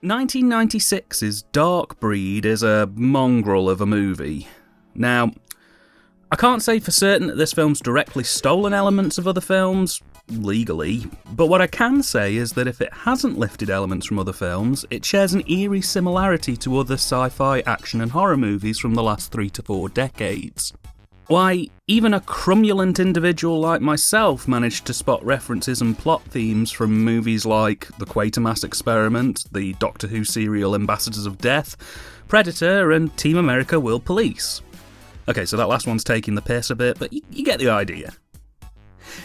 1996's Dark Breed is a mongrel of a movie. Now, I can't say for certain that this film's directly stolen elements of other films, legally, but what I can say is that if it hasn't lifted elements from other films, it shares an eerie similarity to other sci-fi, action and horror movies from the last 3 to 4 decades. Why, even a crumulent individual like myself managed to spot references and plot themes from movies like The Quatermass Experiment, the Doctor Who serial Ambassadors of Death, Predator and Team America World Police. Okay, so that last one's taking the piss a bit, but you get the idea.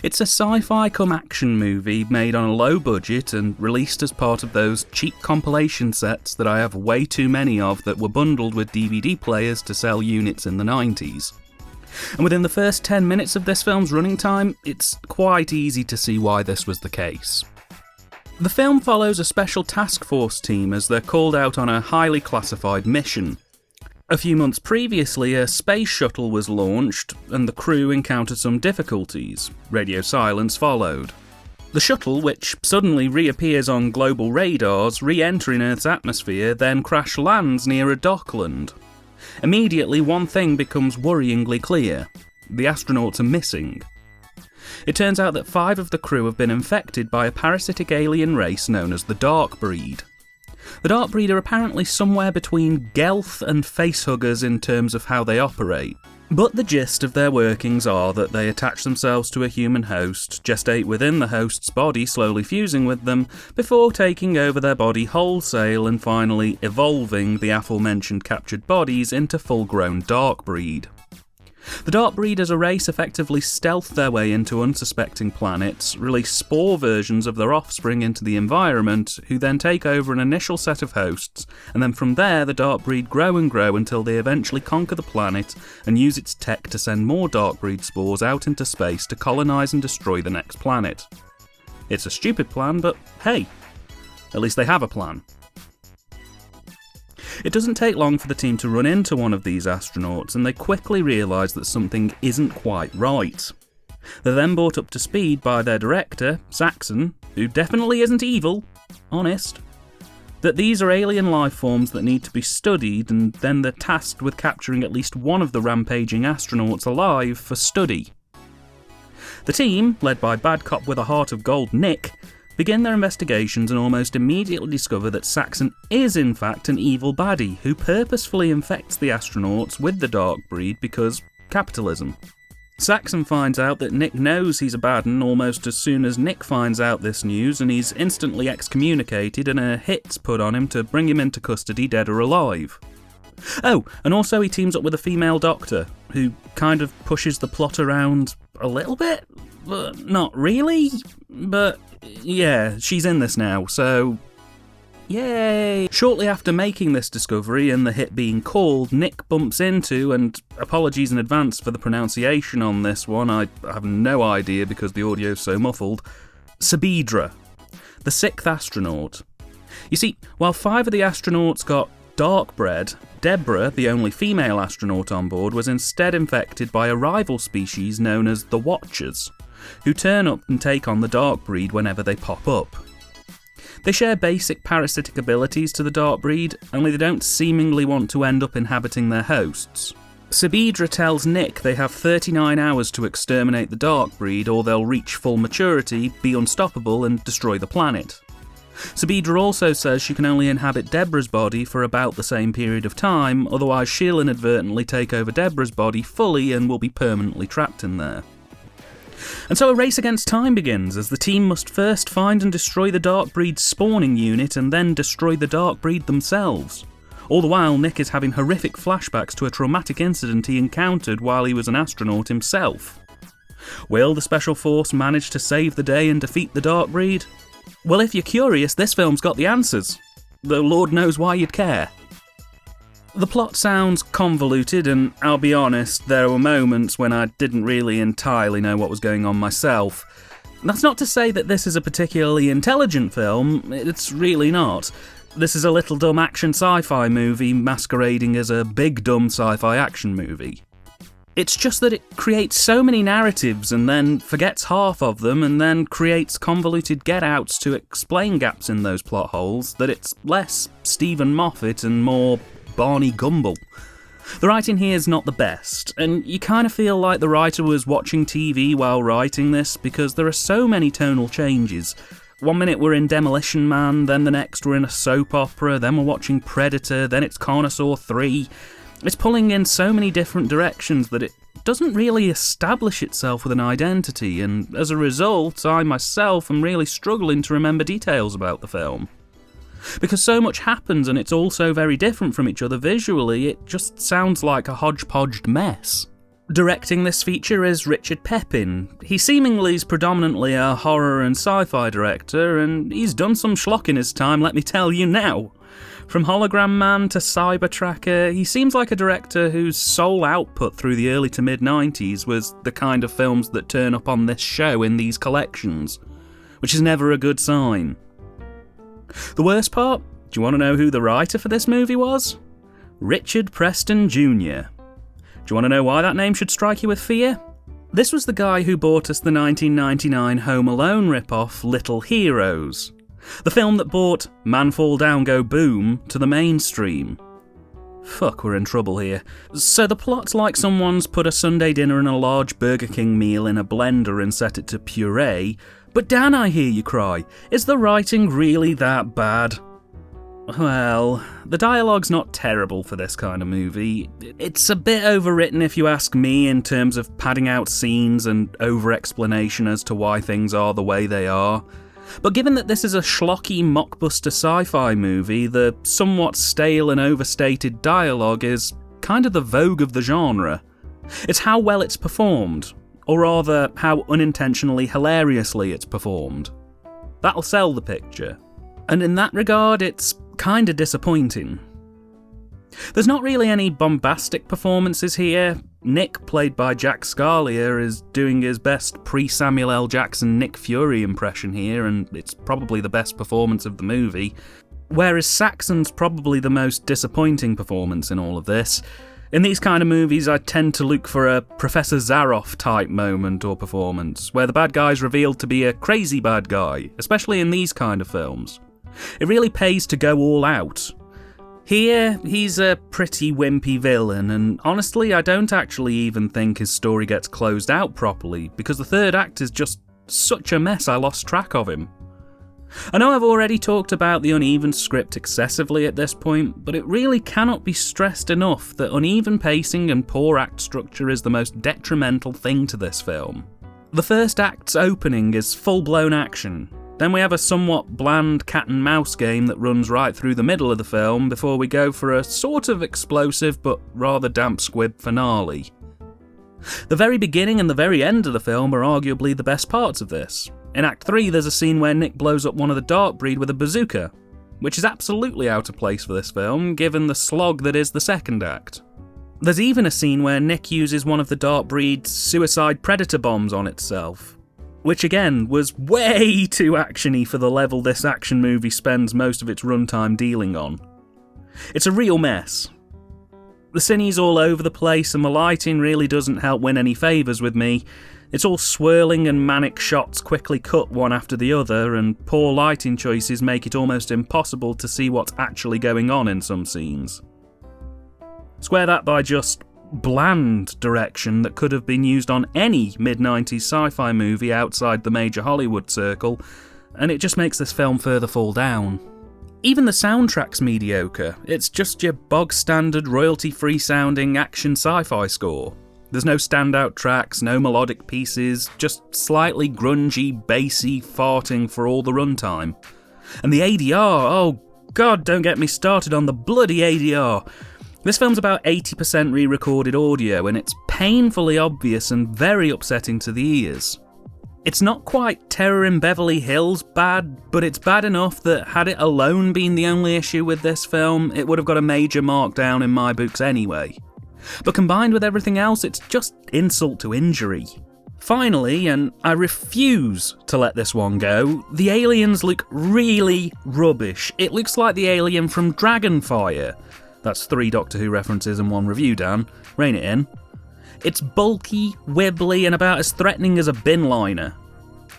It's a sci-fi cum action movie made on a low budget and released as part of those cheap compilation sets that I have way too many of that were bundled with DVD players to sell units in the 90s. And within the first 10 minutes of this film's running time, it's quite easy to see why this was the case. The film follows a special task force team as they're called out on a highly classified mission. A few months previously, a space shuttle was launched, and the crew encountered some difficulties. Radio silence followed. The shuttle, which suddenly reappears on global radars, re-entering Earth's atmosphere, then crash lands near a dockland. Immediately, one thing becomes worryingly clear. The astronauts are missing. It turns out that 5 of the crew have been infected by a parasitic alien race known as the Dark Breed. The Dark Breed are apparently somewhere between Gelth and facehuggers in terms of how they operate. But the gist of their workings are that they attach themselves to a human host, gestate within the host's body, slowly fusing with them, before taking over their body wholesale and finally evolving the aforementioned captured bodies into full-grown Dark Breed. The Dark Breed as a race effectively stealth their way into unsuspecting planets, release spore versions of their offspring into the environment, who then take over an initial set of hosts, and then from there the Dark Breed grow and grow until they eventually conquer the planet and use its tech to send more Dark Breed spores out into space to colonise and destroy the next planet. It's a stupid plan, but hey, at least they have a plan. It doesn't take long for the team to run into one of these astronauts, and they quickly realise that something isn't quite right. They're then brought up to speed by their director, Saxon, who definitely isn't evil, honest, that these are alien life forms that need to be studied, and then they're tasked with capturing at least one of the rampaging astronauts alive for study. The team, led by bad cop with a heart of gold Nick, begin their investigations and almost immediately discover that Saxon is in fact an evil baddie who purposefully infects the astronauts with the Dark Breed because capitalism. Saxon finds out that Nick knows he's a bad un almost as soon as Nick finds out this news, and he's instantly excommunicated and a hit's put on him to bring him into custody dead or alive. Oh, and also he teams up with a female doctor, who kind of pushes the plot around a little bit, but not really. But yeah, she's in this now, so yay! Shortly after making this discovery and the hit being called, Nick bumps into, and apologies in advance for the pronunciation on this one, I have no idea because the audio's so muffled, Sabidra, the 6th astronaut. You see, while 5 of the astronauts got dark bred, Deborah, the only female astronaut on board, was instead infected by a rival species known as the Watchers, who turn up and take on the Dark Breed whenever they pop up. They share basic parasitic abilities to the Dark Breed, only they don't seemingly want to end up inhabiting their hosts. Sabidra tells Nick they have 39 hours to exterminate the Dark Breed or they'll reach full maturity, be unstoppable and destroy the planet. Sabidra also says she can only inhabit Deborah's body for about the same period of time, otherwise she'll inadvertently take over Deborah's body fully and will be permanently trapped in there. And so a race against time begins, as the team must first find and destroy the Dark Breed's spawning unit and then destroy the Dark Breed themselves. All the while, Nick is having horrific flashbacks to a traumatic incident he encountered while he was an astronaut himself. Will the Special Force manage to save the day and defeat the Dark Breed? Well, if you're curious, this film's got the answers, though Lord knows why you'd care. The plot sounds convoluted, and I'll be honest, there were moments when I didn't really entirely know what was going on myself. That's not to say that this is a particularly intelligent film, it's really not. This is a little dumb action sci-fi movie masquerading as a big dumb sci-fi action movie. It's just that it creates so many narratives and then forgets half of them and then creates convoluted get-outs to explain gaps in those plot holes that it's less Stephen Moffat and more Barney Gumble. The writing here is not the best, and you kind of feel like the writer was watching TV while writing this because there are so many tonal changes. One minute we're in Demolition Man, then the next we're in a soap opera, then we're watching Predator, then it's Carnosaur 3. It's pulling in so many different directions that it doesn't really establish itself with an identity, and as a result, I myself am really struggling to remember details about the film. Because so much happens and it's all so very different from each other visually, it just sounds like a hodgepodged mess. Directing this feature is Richard Pepin. He seemingly is predominantly a horror and sci-fi director, and he's done some schlock in his time, let me tell you now. From Hologram Man to Cyber Tracker, he seems like a director whose sole output through the early to mid-90s was the kind of films that turn up on this show in these collections, which is never a good sign. The worst part? Do you want to know who the writer for this movie was? Richard Preston Jr. Do you want to know why that name should strike you with fear? This was the guy who brought us the 1999 Home Alone rip-off Little Heroes, the film that brought Man Fall Down Go Boom to the mainstream. Fuck, we're in trouble here. So the plot's like someone's put a Sunday dinner and a large Burger King meal in a blender and set it to puree. But Dan, I hear you cry, is the writing really that bad? Well, the dialogue's not terrible for this kind of movie. It's a bit overwritten if you ask me in terms of padding out scenes and over-explanation as to why things are the way they are. But given that this is a schlocky mockbuster sci-fi movie, the somewhat stale and overstated dialogue is kind of the vogue of the genre. It's how well it's performed, or rather, how unintentionally hilariously it's performed. That'll sell the picture. And in that regard, it's kinda disappointing. There's not really any bombastic performances here. Nick, played by Jack Scalia, is doing his best pre-Samuel L. Jackson Nick Fury impression here, and it's probably the best performance of the movie. Whereas Saxon's probably the most disappointing performance in all of this. In these kind of movies, I tend to look for a Professor Zaroff type moment or performance, where the bad guy's revealed to be a crazy bad guy, especially in these kind of films. It really pays to go all out. Here, he's a pretty wimpy villain, and honestly, I don't actually even think his story gets closed out properly, because the third act is just such a mess I lost track of him. I know I've already talked about the uneven script excessively at this point, but it really cannot be stressed enough that uneven pacing and poor act structure is the most detrimental thing to this film. The first act's opening is full-blown action. Then we have a somewhat bland cat and mouse game that runs right through the middle of the film before we go for a sort of explosive but rather damp squib finale. The very beginning and the very end of the film are arguably the best parts of this. In Act 3 there's a scene where Nick blows up one of the Darkbreed with a bazooka, which is absolutely out of place for this film given the slog that is the second act. There's even a scene where Nick uses one of the Darkbreed's suicide predator bombs on itself, which again was way too actiony for the level this action movie spends most of its runtime dealing on. It's a real mess. The cine's all over the place and the lighting really doesn't help win any favours with me. It's all swirling and manic shots quickly cut one after the other, and poor lighting choices make it almost impossible to see what's actually going on in some scenes. Square that by just bland direction that could have been used on any mid-90s sci-fi movie outside the major Hollywood circle, and it just makes this film further fall down. Even the soundtrack's mediocre. It's just your bog-standard, royalty-free sounding action sci-fi score. There's no standout tracks, no melodic pieces, just slightly grungy, bassy farting for all the runtime. And the ADR, oh god, don't get me started on the bloody ADR. This film's about 80% re-recorded audio, and it's painfully obvious and very upsetting to the ears. It's not quite Terror in Beverly Hills bad, but it's bad enough that had it alone been the only issue with this film, it would have got a major markdown in my books anyway. But combined with everything else, it's just insult to injury. Finally, and I refuse to let this one go, the aliens look really rubbish. It looks like the alien from Dragonfire. That's 3 Doctor Who references and 1 review, Dan. Rein it in. It's bulky, wibbly, and about as threatening as a bin liner.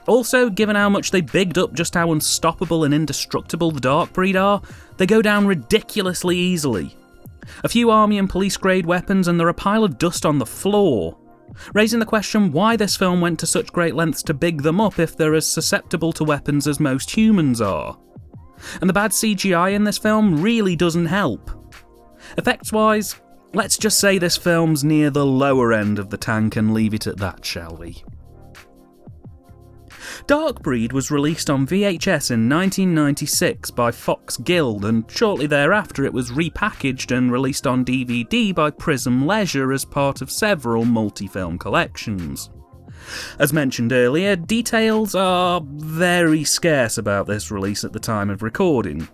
Also, given how much they bigged up just how unstoppable and indestructible the Dark Breed are, they go down ridiculously easily. A few army and police grade weapons and they're a pile of dust on the floor, raising the question why this film went to such great lengths to big them up if they're as susceptible to weapons as most humans are. And the bad CGI in this film really doesn't help. Effects-wise, let's just say this film's near the lower end of the tank and leave it at that, shall we? Dark Breed was released on VHS in 1996 by Fox Guild, and shortly thereafter it was repackaged and released on DVD by Prism Leisure as part of several multi-film collections. As mentioned earlier, details are very scarce about this release at the time of recording.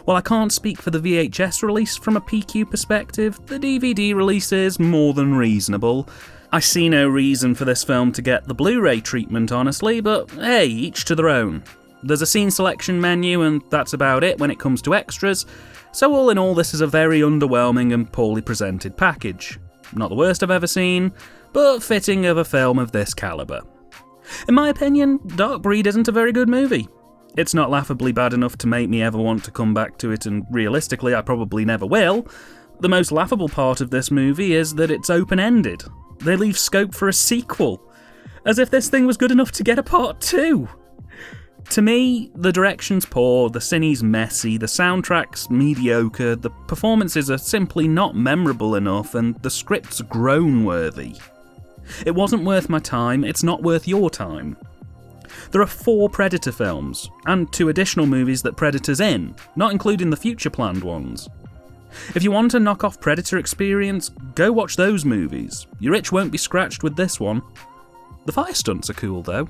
While I can't speak for the VHS release from a PQ perspective, the DVD release is more than reasonable. I see no reason for this film to get the Blu-ray treatment, honestly, but hey, each to their own. There's a scene selection menu, and that's about it when it comes to extras, so all in all this is a very underwhelming and poorly presented package. Not the worst I've ever seen, but fitting of a film of this calibre. In my opinion, Dark Breed isn't a very good movie. It's not laughably bad enough to make me ever want to come back to it, and realistically I probably never will. The most laughable part of this movie is that it's open-ended. They leave scope for a sequel, as if this thing was good enough to get a part 2. To me, the direction's poor, the cine's messy, the soundtrack's mediocre, the performances are simply not memorable enough, and the script's groan-worthy. It wasn't worth my time, it's not worth your time. There are 4 Predator films, and 2 additional movies that Predator's in, not including the future planned ones. If you want a knock-off Predator experience, go watch those movies. Your itch won't be scratched with this one. The fire stunts are cool though.